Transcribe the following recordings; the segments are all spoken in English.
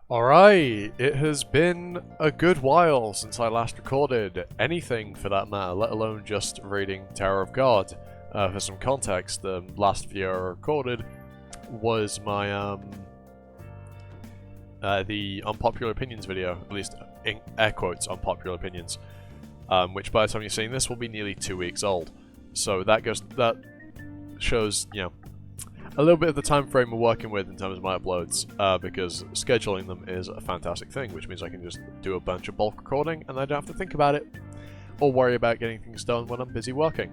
Alright, it has been a good while since I last recorded anything for that matter, let alone just reading Tower of God. For some context, the last video I recorded was my, the unpopular opinions video, at least in air quotes, unpopular opinions, which by the time you're seeing this will be nearly 2 weeks old. So that shows, you know, a little bit of the time frame we're working with in terms of my uploads, because scheduling them is a fantastic thing, which means I can just do a bunch of bulk recording and I don't have to think about it or worry about getting things done when I'm busy working.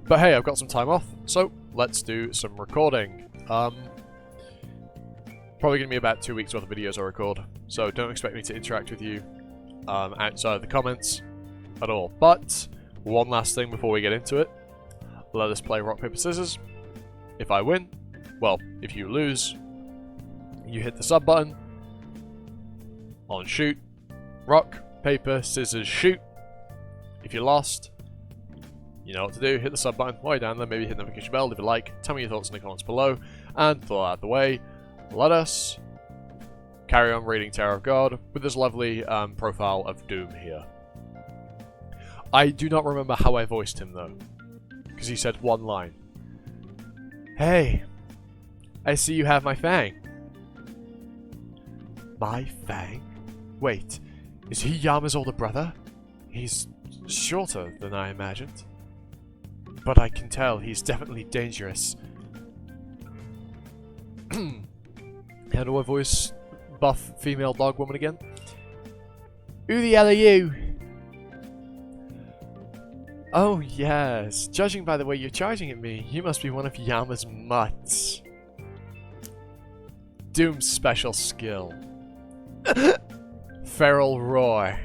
But hey, I've got some time off, so let's do some recording. Probably going to be about 2 weeks worth of videos I record, so don't expect me to interact with you outside of the comments at all. But one last thing before we get into it, let us play rock, paper, scissors. If I win, well, if you lose, you hit the sub button on shoot, rock, paper, scissors, shoot. If you lost, you know what to do, hit the sub button while you're down there, maybe hit the notification bell, leave a like, tell me your thoughts in the comments below, and throw out the way, let us carry on reading Tower of God with this lovely profile of Doom here. I do not remember how I voiced him though, because he said one line. Hey, I see you have my fang. My fang? Wait, is he Yama's older brother? He's shorter than I imagined. But I can tell he's definitely dangerous. How do I voice buff female dog woman again? Who the hell are you? Oh yes, judging by the way you're charging at me, you must be one of Yama's mutts. Doom's special skill. Feral Roar.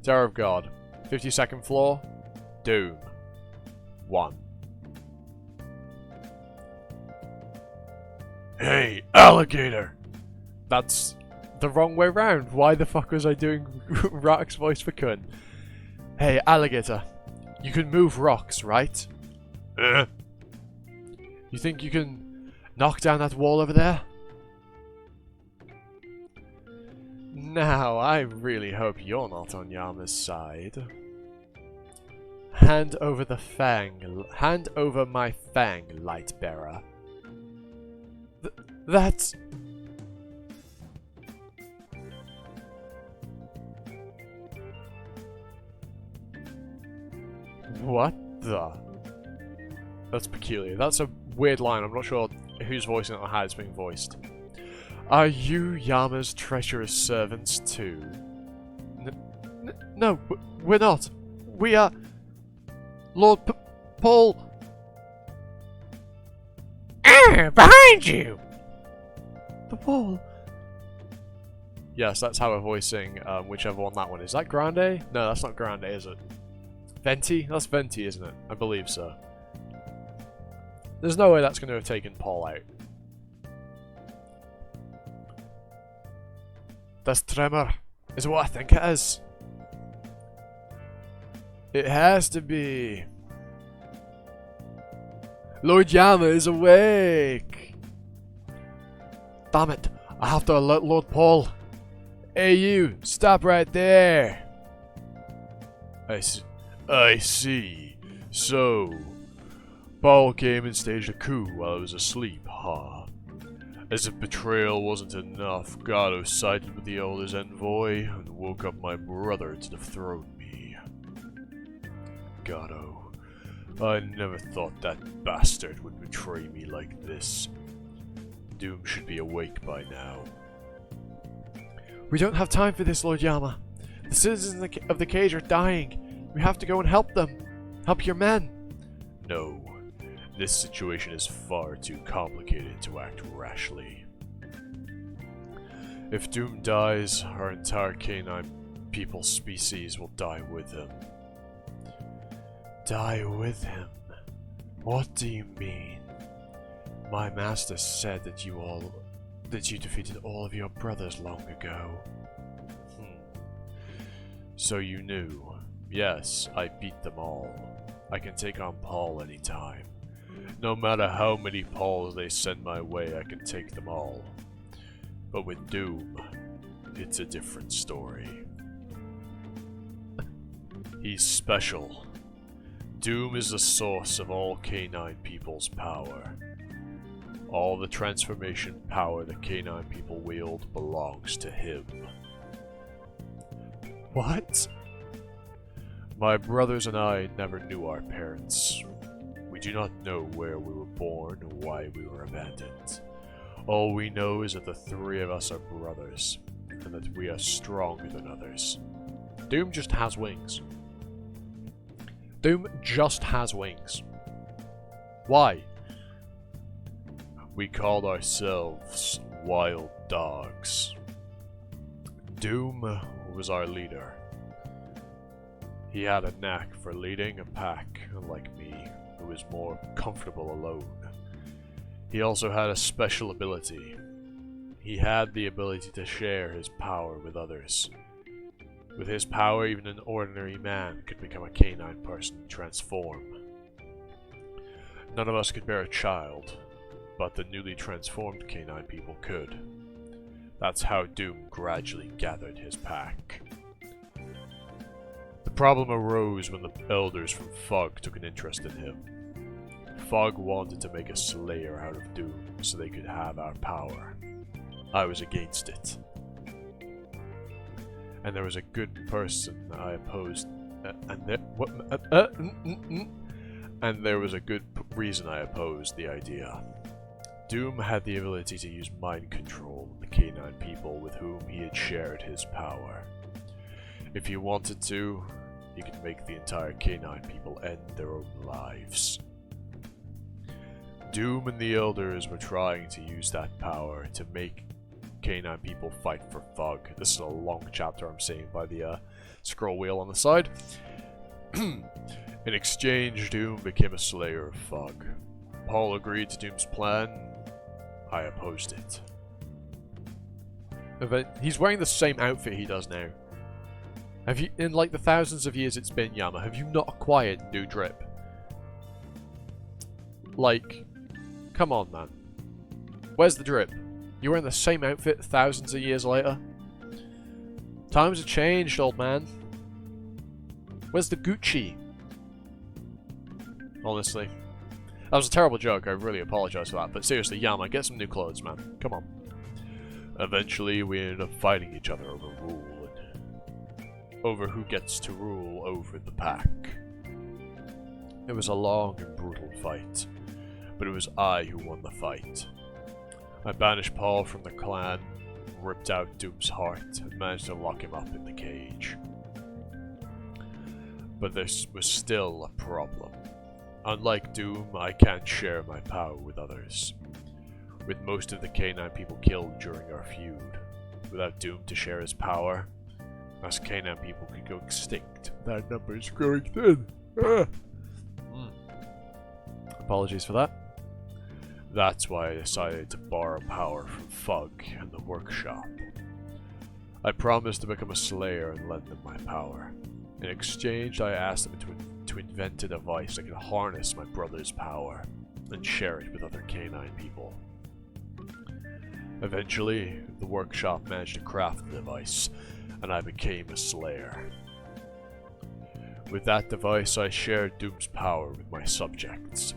Tower of God. 52nd floor. Doom. 1. Hey, alligator! That's the wrong way round. Why the fuck was I doing Rock's voice for Kun? Hey, alligator. You can move rocks, right? You think you can knock down that wall over there? Now, I really hope you're not on Yama's side. Hand over the fang. Hand over my fang, light bearer. That's... What the? That's peculiar. That's a weird line. I'm not sure who's voicing it or how it's being voiced. Are you Yama's treacherous servants too? No, we're not. We are... Lord Paul... Behind you! The wall. Yes, that's how we're voicing whichever one that one is. Is that Grande? No, that's not Grande, is it? Venti? That's Venti, isn't it? I believe so. There's no way that's going to have taken Paul out. That's Tremor. Is what I think it is. It has to be. Lord Yama is awake. Damn it. I have to alert Lord Paul. Hey you, stop right there. I see. So, Paul came and staged a coup while I was asleep, huh? As if betrayal wasn't enough, Gato sided with the Elder's envoy and woke up my brother to dethrone me. Gato, I never thought that bastard would betray me like this. Doom should be awake by now. We don't have time for this, Lord Yama. The citizens of the cage are dying. We have to go and help them. Help your men. No. This situation is far too complicated to act rashly. If Doom dies, our entire canine people species will die with him. Die with him? What do you mean? My master said that you defeated all of your brothers long ago. So you knew. Yes, I beat them all. I can take on Paul anytime. No matter how many Pauls they send my way, I can take them all. But with Doom, it's a different story. He's special. Doom is the source of all K9 people's power. All the transformation power the K9 people wield belongs to him. What? My brothers and I never knew our parents. We do not know where we were born or why we were abandoned. All we know is that the three of us are brothers, and that we are stronger than others. Doom just has wings. Doom just has wings. Why? We called ourselves Wild Dogs. Doom was our leader. He had a knack for leading a pack, unlike me, who was more comfortable alone. He also had a special ability. He had the ability to share his power with others. With his power, even an ordinary man could become a canine person and transform. None of us could bear a child, but the newly transformed canine people could. That's how Doom gradually gathered his pack. The problem arose when the elders from Fog took an interest in him. Fog wanted to make a slayer out of Doom so they could have our power. I was against it. And there was a good person I opposed, and there was a good reason I opposed the idea. Doom had the ability to use mind control on the canine people with whom he had shared his power. If he wanted to, he could make the entire canine people end their own lives. Doom and the elders were trying to use that power to make canine people fight for Fug. This is a long chapter I'm seeing by the scroll wheel on the side. In exchange, Doom became a slayer of Fug. Paul agreed to Doom's plan. I opposed it. He's wearing the same outfit he does now. Have you, in like the thousands of years it's been, Yama, have you not acquired new drip? Like, come on, man. Where's the drip? You're wearing the same outfit thousands of years later? Times have changed, old man. Where's the Gucci? Honestly. That was a terrible joke, I really apologize for that, but seriously, Yama, get some new clothes, man. Come on. Eventually, we ended up fighting each other over rule, and over who gets to rule over the pack. It was a long and brutal fight, but it was I who won the fight. I banished Paul from the clan, ripped out Doom's heart, and managed to lock him up in the cage. But there was still a problem. Unlike Doom, I can't share my power with others. With most of the K9 people killed during our feud, without Doom to share his power, us K9 people could go extinct. That number is growing thin. Apologies for that. That's why I decided to borrow power from Fug and the workshop. I promised to become a slayer and lend them my power. In exchange, I asked them to invent a device that could harness my brother's power and share it with other canine people. Eventually, the workshop managed to craft the device, and I became a slayer. With that device, I shared Doom's power with my subjects.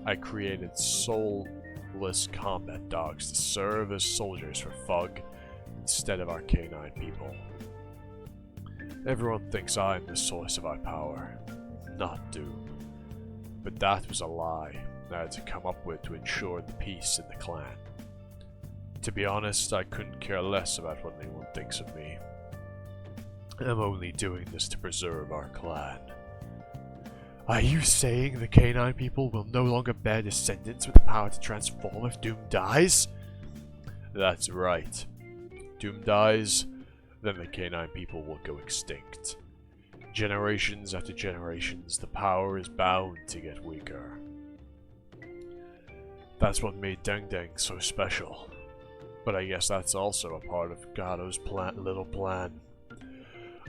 I created soulless combat dogs to serve as soldiers for Fug instead of our canine people. Everyone thinks I'm the source of our power, not Doom. But that was a lie I had to come up with to ensure the peace in the clan. To be honest, I couldn't care less about what anyone thinks of me. I'm only doing this to preserve our clan. Are you saying the canine people will no longer bear descendants with the power to transform if Doom dies? That's right. Doom dies, then the canine people will go extinct. Generations after generations, the power is bound to get weaker. That's what made Deng Deng so special. But I guess that's also a part of Gado's little plan.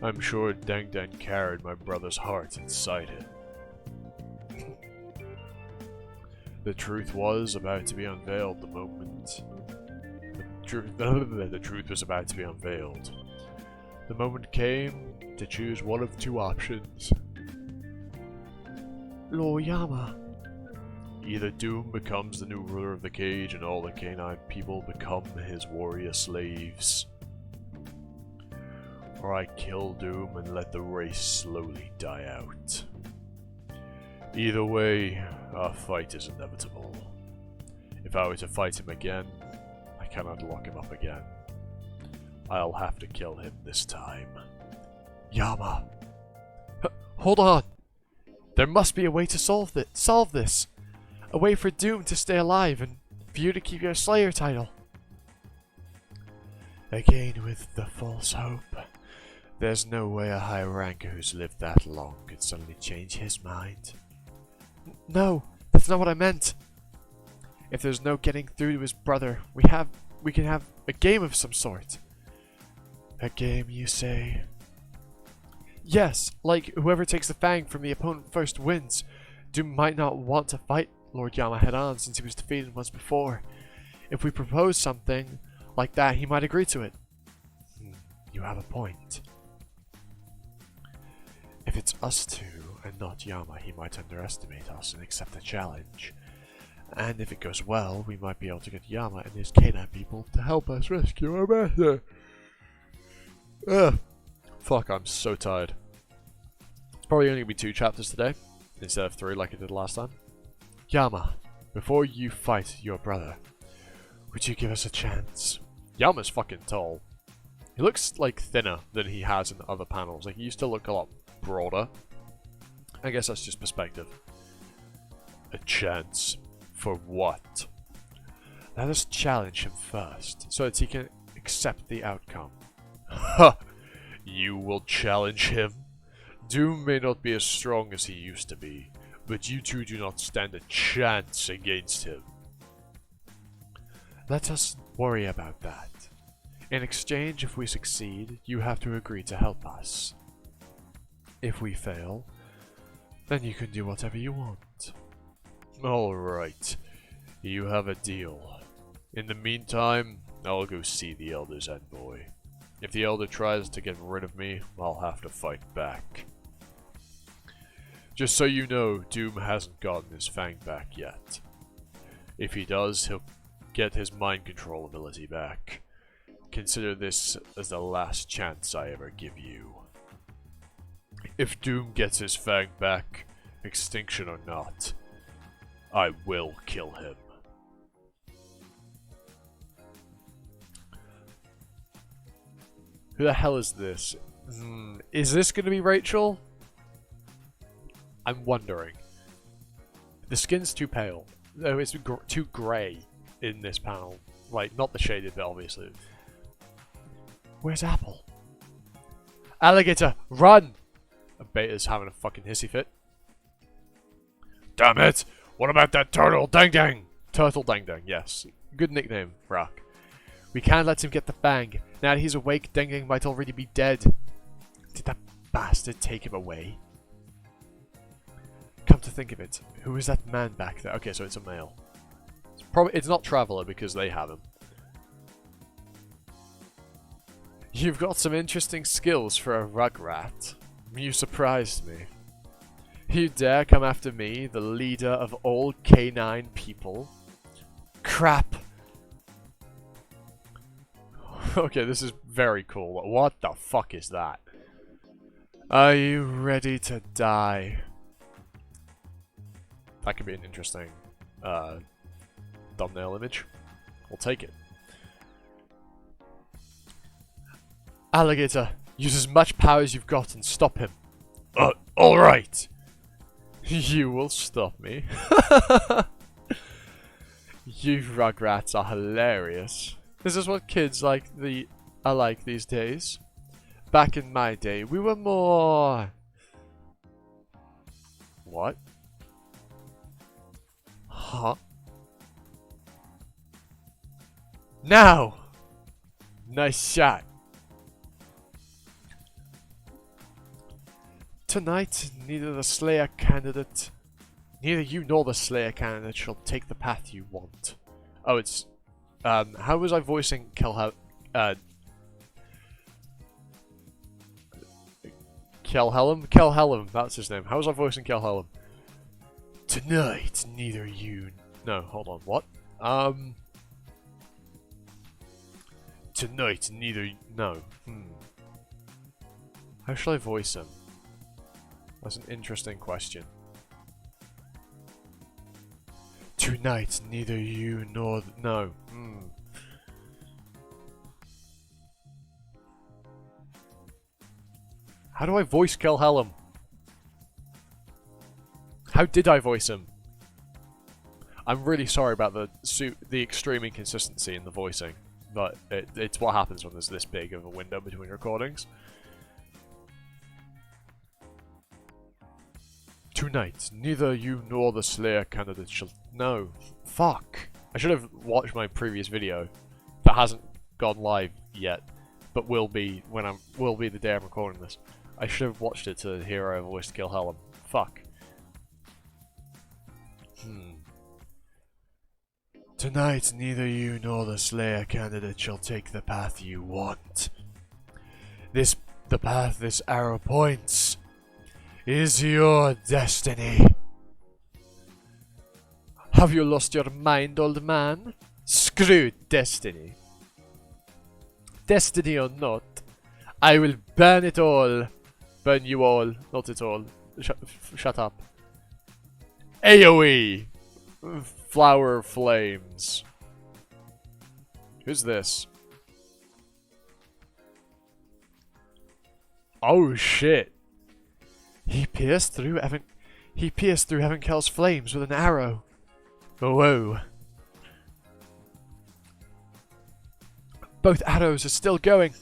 I'm sure Deng Deng carried my brother's heart inside him. The truth was about to be unveiled the moment. The the truth was about to be unveiled. The moment came to choose one of two options. Lord Yama. Either Doom becomes the new ruler of the cage and all the canine people become his warrior slaves. Or I kill Doom and let the race slowly die out. Either way, our fight is inevitable. If I were to fight him again, I cannot lock him up again. I'll have to kill him this time. Yama! Hold on! There must be a way to solve this! A way for Doom to stay alive and for you to keep your Slayer title. Again with the false hope. There's no way a high ranker who's lived that long could suddenly change his mind. No, that's not what I meant. If there's no getting through to his brother, we can have a game of some sort. A game, you say? Yes, like whoever takes the fang from the opponent first wins. Doom might not want to fight Lord Yama head-on since he was defeated once before. If we propose something like that, he might agree to it. You have a point. If it's us two and not Yama, he might underestimate us and accept the challenge. And if it goes well, we might be able to get Yama and his canine people to help us rescue our master. Ugh. Fuck, I'm so tired. It's probably only going to be 2 chapters today, instead of 3 like I did last time. Yama, before you fight your brother, would you give us a chance? Yama's fucking tall. He looks like thinner than he has in the other panels. Like he used to look a lot broader. I guess that's just perspective. A chance for what? Let us challenge him first, so that he can accept the outcome. Ha! You will challenge him? Doom may not be as strong as he used to be, but you two do not stand a chance against him. Let us worry about that. In exchange, if we succeed, you have to agree to help us. If we fail, then you can do whatever you want. Alright, you have a deal. In the meantime, I'll go see the Elder's envoy. If the Elder tries to get rid of me, I'll have to fight back. Just so you know, Doom hasn't gotten his fang back yet. If he does, he'll get his mind control ability back. Consider this as the last chance I ever give you. If Doom gets his fang back, extinction or not, I will kill him. Who the hell is this? Is this going to be Rachel? I'm wondering. The skin's too pale. No, it's too grey in this panel. Like, not the shaded bit, obviously. Where's Apple? Alligator, run! And Beta's having a fucking hissy fit. Damn it! What about that turtle? Dang dang! Turtle dang dang, yes. Good nickname, Rock. We can't let him get the fang. Now that he's awake, Dang Dang might already be dead. Did that bastard take him away? Come to think of it, who is that man back there? Okay, so it's a male. It's not Traveler because they have him. You've got some interesting skills for a rugrat. You surprised me. You dare come after me, the leader of all canine people? Crap! Okay, this is very cool. What the fuck is that? Are you ready to die? That could be an interesting thumbnail image. We'll take it. Alligator, use as much power as you've got and stop him. Alright! You will stop me. You rugrats are hilarious. This is what kids are like these days. Back in my day, we were more... What? Huh? Now! Nice shot. Tonight, neither you nor the Slayer candidate shall take the path you want. Oh, it's How was I voicing Kelhelm, that's his name. How was I voicing Kelhelm? Tonight, neither you... No, hold on, what? Tonight, neither... No. How shall I voice him? That's an interesting question. Tonight, neither you nor... No. How do I voice Kelhelm? How did I voice him? I'm really sorry about the extreme inconsistency in the voicing, but it's what happens when there's this big of a window between recordings. Tonight, neither you nor the Slayer candidate shall... No. Fuck. I should have watched my previous video that hasn't gone live yet, but will be the day I'm recording this. I should have watched it to hear I voiced Kelhelm. Fuck. Tonight, neither you nor the Slayer candidate shall take the path you want. The path this arrow points is your destiny. Have you lost your mind, old man? Screw destiny. Destiny or not, I will burn it all. Burn you all. Not it all. Shut up. AoE! Flower flames. Who's this? Oh shit! He pierced through Evankel's flames with an arrow. Whoa! Both arrows are still going.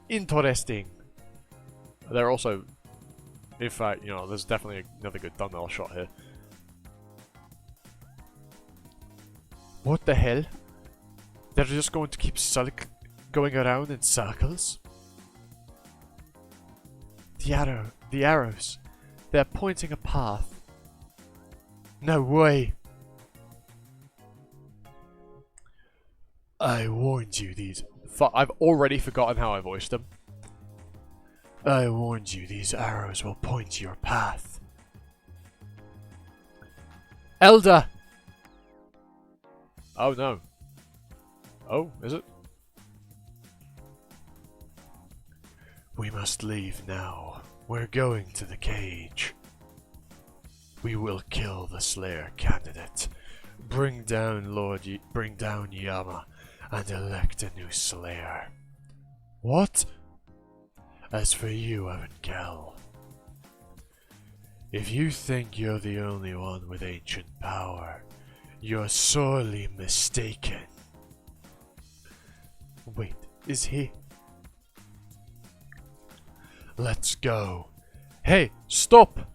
Interesting. They're also, in fact, you know, there's definitely another good thumbnail shot here. What the hell? They're just going to keep going around in circles? The arrows. They're pointing a path. No way. I warned you these... I've already forgotten how I voiced them. I warned you these arrows will point your path. Elder! Oh no. Oh, is it? We must leave now. We're going to the cage. We will kill the Slayer candidate. Bring down Yama and elect a new Slayer. What? As for you, Evankel, if you think you're the only one with ancient power, you're sorely mistaken. Wait, is he? Let's go. Hey, stop!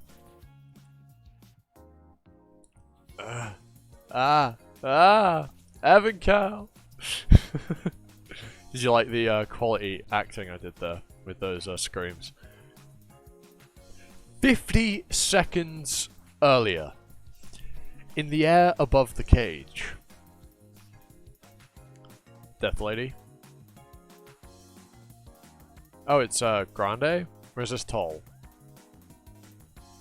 Evankel! Did you like the quality acting I did there with those screams? 50 seconds earlier, in the air above the cage. Death Lady. Oh, it's Grande? Or is this Toll?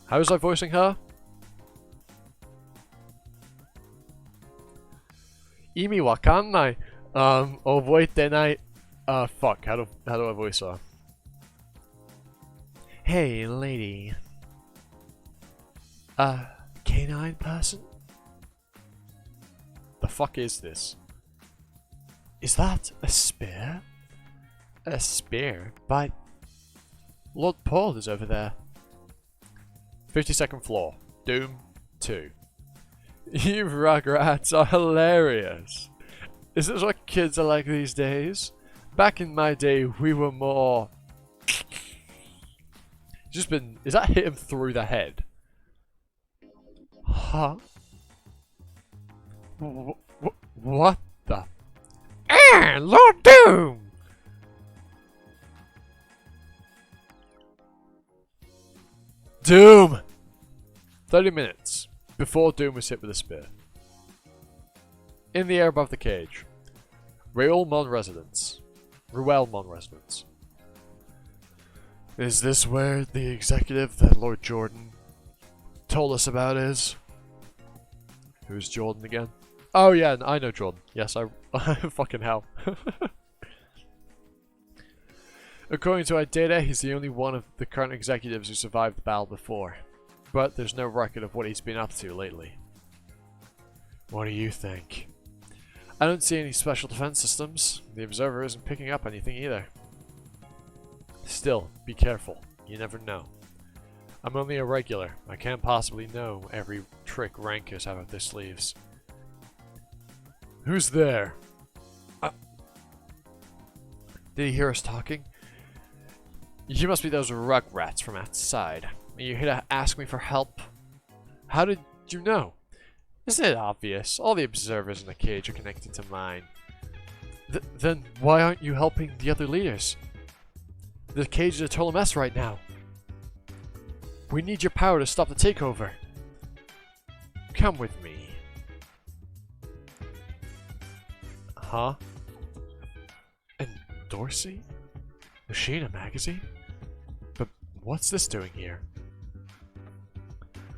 How was I voicing her? Imi wakannai. Oboitenai. Fuck, how do I voice her? Hey, lady. Canine person? The fuck is this? Is that a spear? A spear? But Lord Paul is over there. 52nd floor. Doom 2. You rugrats are hilarious. Is this what kids are like these days? Back in my day, we were more... Just been... Is that hit him through the head? Huh? What the... Lord Doom! Doom! 30 minutes before Doom was hit with a spear. In the air above the cage. Ruelmon residence. Ruelmon residence. Is this where the executive that Lord Jordan told us about is? Who's Jordan again? Oh yeah, I know Jordan. Yes, I fucking hell. According to our data, he's the only one of the current executives who survived the battle before. But there's no record of what he's been up to lately. What do you think? I don't see any special defense systems. The observer isn't picking up anything either. Still, be careful. You never know. I'm only a regular. I can't possibly know every trick rankers have up their sleeves. Who's there? Did he hear us talking? You must be those rugrats from outside. Are you here to ask me for help? How did you know? Isn't it obvious? All the observers in the cage are connected to mine. Then why aren't you helping the other leaders? The cage is a total mess right now. We need your power to stop the takeover. Come with me. Huh? And Dorsey? Was she in a magazine? But what's this doing here?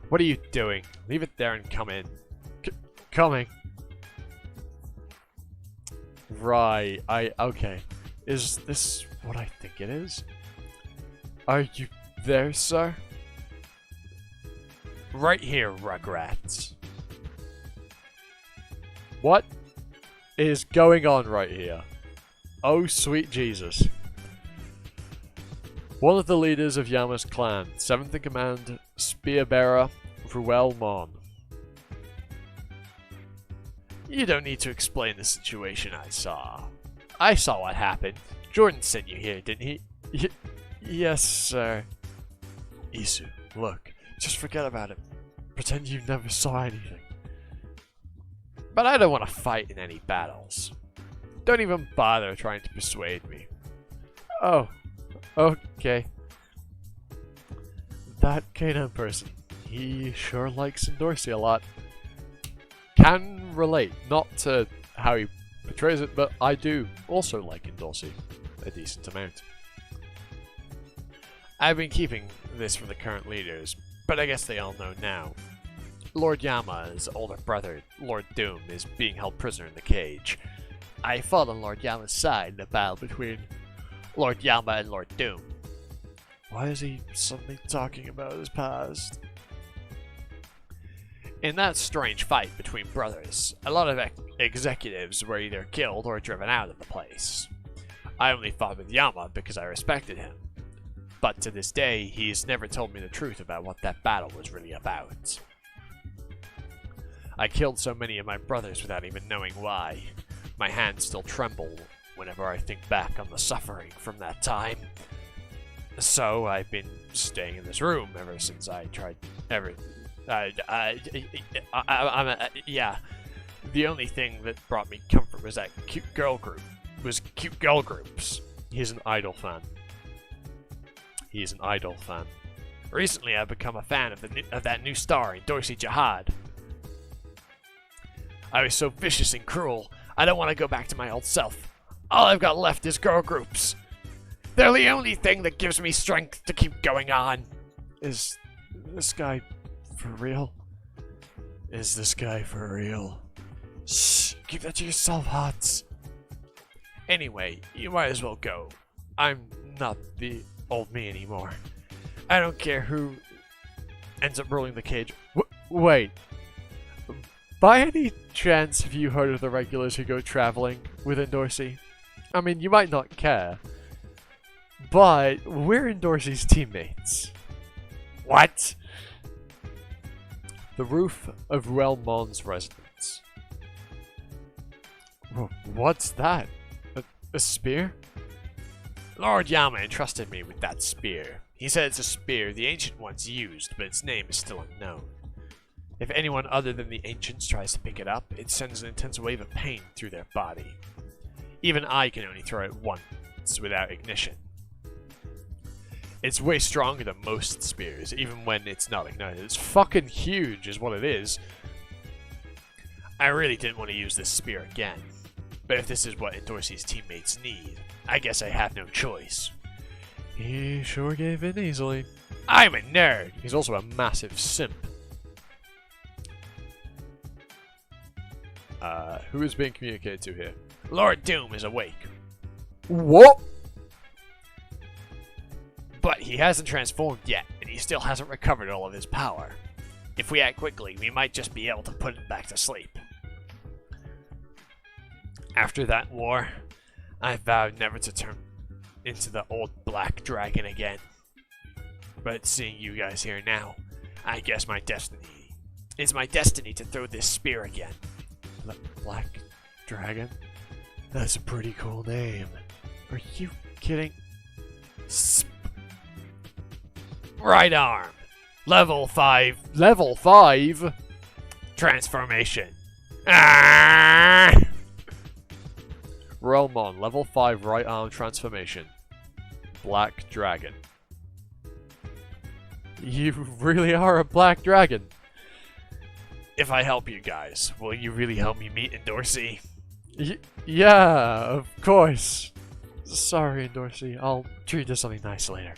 What are you doing? Leave it there and come in. Coming. Right, okay. Is this what I think it is? Are you there, sir? Right here, Rugrats. What is going on right here? Oh, sweet Jesus. One of the leaders of Yama's clan, 7th in command, Spearbearer Ruelmon. You don't need to explain the situation I saw. I saw what happened. Jordan sent you here, didn't he? Yes, sir. Isu, look. Just forget about it. Pretend you never saw anything. But I don't want to fight in any battles. Don't even bother trying to persuade me. Oh, okay. That canine person, he sure likes Dorsey a lot. Can relate, not to how he portrays it, but I do also like Dorsey a decent amount. I've been keeping this from the current leaders, but I guess they all know now. Lord Yama's older brother, Lord Doom, is being held prisoner in the cage. I fought on Lord Yama's side in the battle between Lord Yama and Lord Doom. Why is he suddenly talking about his past? In that strange fight between brothers, a lot of executives were either killed or driven out of the place. I only fought with Yama because I respected him. But to this day, he's never told me the truth about what that battle was really about. I killed so many of my brothers without even knowing why. My hands still tremble whenever I think back on the suffering from that time. So I've been staying in this room ever since I tried everything. Yeah. The only thing that brought me comfort was that cute girl groups. He's an Idol fan. He's an Idol fan. Recently, I've become a fan of that new star in Dorsey Jihad. I was so vicious and cruel. I don't want to go back to my old self. All I've got left is girl groups. They're the only thing that gives me strength to keep going on. Is this guy for real? Is this guy for real? Shh, keep that to yourself, Hots. Anyway, you might as well go. I'm not the old me anymore. I don't care who ends up ruling the cage. Wait. By any chance have you heard of the regulars who go traveling within Dorsey? I mean, you might not care, but we're in Dorsey's teammates. What? The roof of Ruelmon's residence. What's that? A spear? Lord Yama entrusted me with that spear. He said it's a spear the Ancient Ones used, but its name is still unknown. If anyone other than the Ancients tries to pick it up, it sends an intense wave of pain through their body. Even I can only throw it once without ignition. It's way stronger than most spears, even when it's not ignited. It's fucking huge is what it is. I really didn't want to use this spear again, But if this is what Endorsi's teammates need, I guess I have no choice. He sure gave in easily. I'm a nerd! He's also a massive simp. Who is being communicated to here? Lord Doom is awake. What? But he hasn't transformed yet, and he still hasn't recovered all of his power. If we act quickly, we might just be able to put him back to sleep. After that war, I vowed never to turn into the old black dragon again. But seeing you guys here now, I guess it's my destiny to throw this spear again. Black Dragon? That's a pretty cool name. Are you kidding? Right arm. Level 5. Level 5? Transformation. Ah! Realmon, level 5 right arm transformation. Black Dragon. You really are a Black Dragon. If I help you guys, will you really help me meet Endorsi? Yeah, of course. Sorry, Endorsi. I'll treat you to something nice later.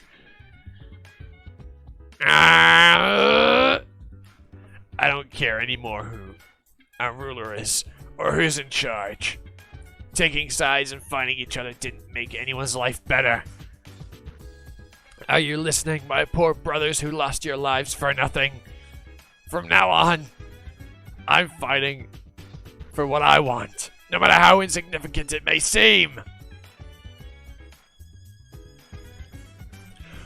I don't care anymore who our ruler is or who's in charge. Taking sides and fighting each other didn't make anyone's life better. Are you listening, my poor brothers who lost your lives for nothing? From now on, I'm fighting for what I want, no matter how insignificant it may seem.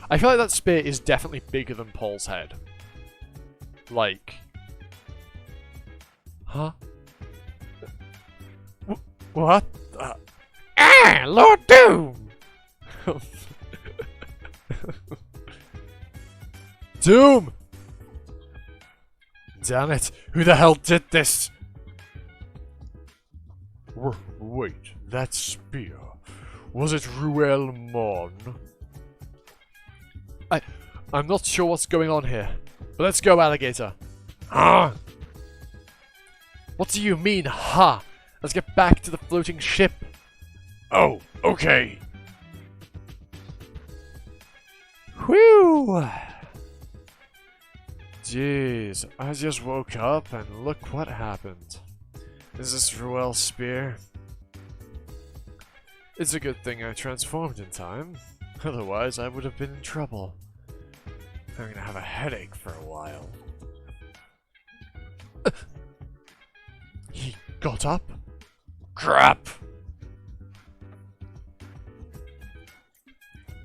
I feel like that spear is definitely bigger than Paul's head. Like... Huh? What? Lord Doom! Doom! Damn it, who the hell did this? Wait, that spear, was it Ruelmon? I'm not sure what's going on here, but let's go, alligator. Huh? What do you mean, ha? Let's get back to the floating ship. Oh, okay. Whew! Jeez, I just woke up and look what happened. Is this Ruel's spear? It's a good thing I transformed in time. Otherwise, I would have been in trouble. I'm gonna have a headache for a while. He got up? Crap.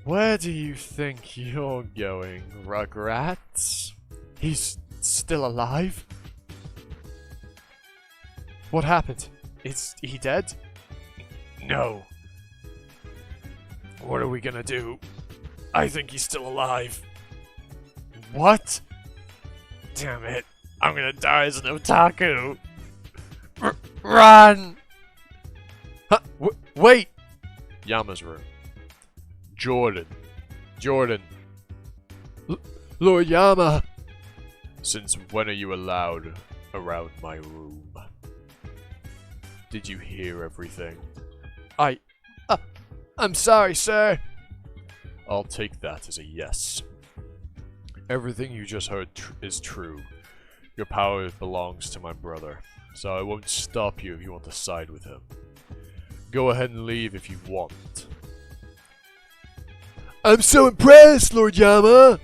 Where do you think you're going, Rugrats? He's still alive? What happened? Is he dead? No. What are we gonna do? I think he's still alive. What? Damn it. I'm gonna die as an otaku. Run! Huh? Wait! Yama's room. Jordan. Lord Yama! Since when are you allowed around my room? Did you hear everything? I'm sorry, sir. I'll take that as a yes. Everything you just heard is true. Your power belongs to my brother, so I won't stop you if you want to side with him. Go ahead and leave if you want. I'm so impressed, Lord Yama!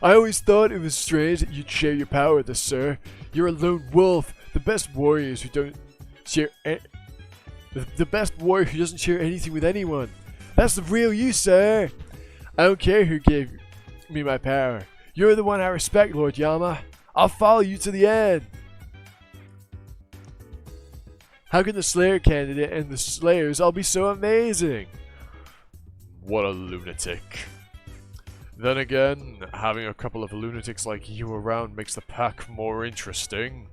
I always thought it was strange that you'd share your power with us, sir. You're a lone wolf, the best warriors who don't share the best warrior who doesn't share anything with anyone. That's the real you, sir. I don't care who gave me my power. You're the one I respect, Lord Yama. I'll follow you to the end. How can the Slayer candidate and the Slayers all be so amazing? What a lunatic. Then again, having a couple of lunatics like you around makes the pack more interesting.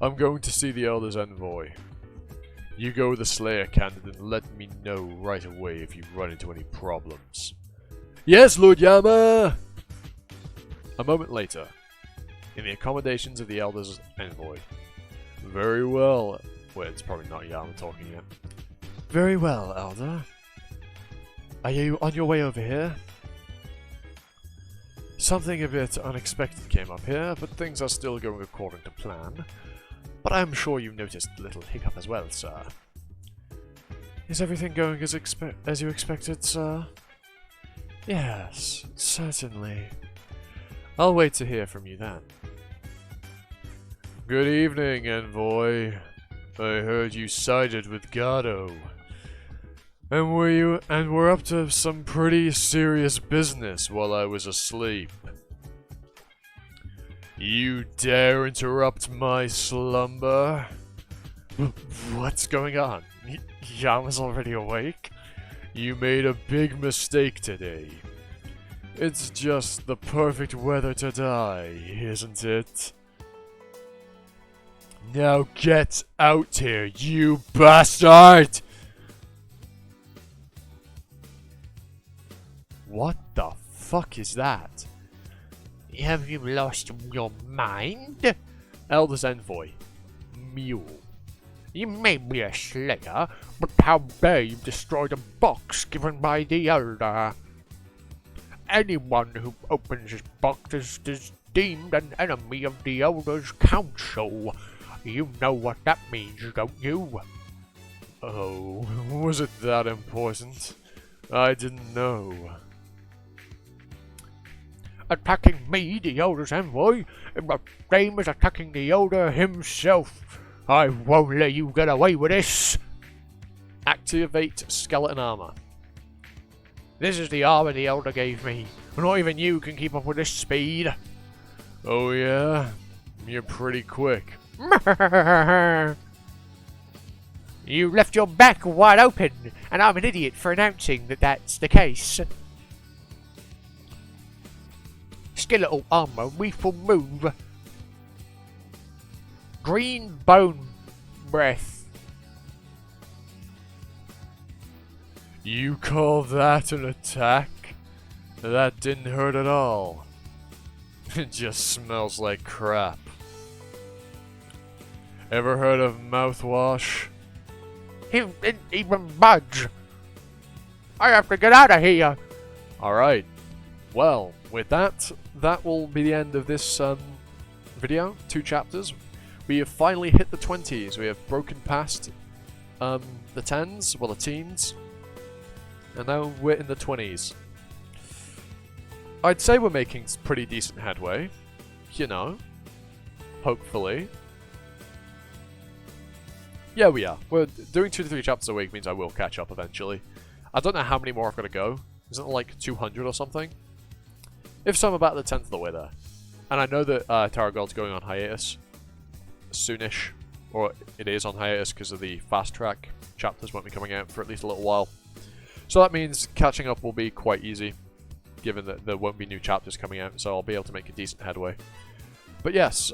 I'm going to see the Elder's Envoy. You go with the Slayer candidate and let me know right away if you run into any problems. Yes, Lord Yama! A moment later, in the accommodations of the Elder's Envoy. Very well, Wait, it's probably not Yarn talking yet. Very well, Elder. Are you on your way over here? Something a bit unexpected came up here, but things are still going according to plan. But I'm sure you noticed the little hiccup as well, sir. Is everything going as you expected, sir? Yes, certainly. I'll wait to hear from you then. Good evening, Envoy. I heard you sided with Gado. And we're up to some pretty serious business while I was asleep. You dare interrupt my slumber? What's going on? Yama's already awake? You made a big mistake today. It's just the perfect weather to die, isn't it? Now get out here, you bastard! What the fuck is that? Have you lost your mind? Elder's Envoy. Mule. You may be a slayer, but how dare you destroy the box given by the Elder? Anyone who opens this box is deemed an enemy of the Elder's council. You know what that means, don't you? Oh, was it that important? I didn't know. Attacking me, the Elder's Envoy, is the same as attacking the Elder himself. I won't let you get away with this. Activate skeleton armor. This is the armor the Elder gave me. Not even you can keep up with this speed. Oh yeah? You're pretty quick. You left your back wide open, and I'm an idiot for announcing that that's the case. Skeletal armor, lethal move. Green bone breath. You call that an attack? That didn't hurt at all. It just smells like crap. Ever heard of mouthwash? He didn't even budge. I have to get out of here. Alright. Well, with that will be the end of this video. 2 chapters. We have finally hit the 20s. We have broken past the 10s, well the teens. And now we're in the 20s. I'd say we're making pretty decent headway. You know. Hopefully. Yeah, we are. We're doing 2 to 3 chapters a week means I will catch up eventually. I don't know how many more I've got to go. Isn't it like 200 or something? If so, I'm about the 10th of the way there. And I know that Tara Gold's going on hiatus soonish. Or it is on hiatus because of the fast track chapters won't be coming out for at least a little while. So that means catching up will be quite easy, given that there won't be new chapters coming out, so I'll be able to make a decent headway. But yes,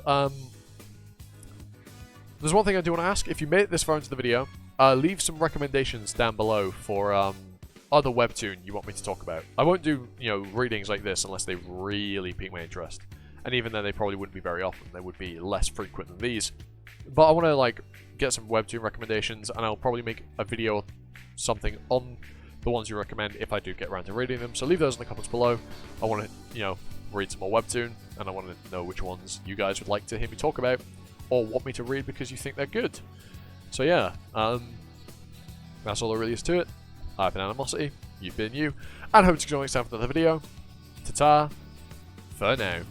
there's one thing I do want to ask. If you made it this far into the video, leave some recommendations down below for other webtoon you want me to talk about. I won't do, readings like this unless they really pique my interest. And even then, they probably wouldn't be very often. They would be less frequent than these. But I want to, get some webtoon recommendations, and I'll probably make a video or something on the ones you recommend if I do get around to reading them. So leave those in the comments below. I want to, read some more webtoon, and I want to know which ones you guys would like to hear me talk about, or want me to read because you think they're good. So yeah, that's all there really is to it. I've been Animosity, you've been you, and hope to join next time for another video. Ta-ta, for now.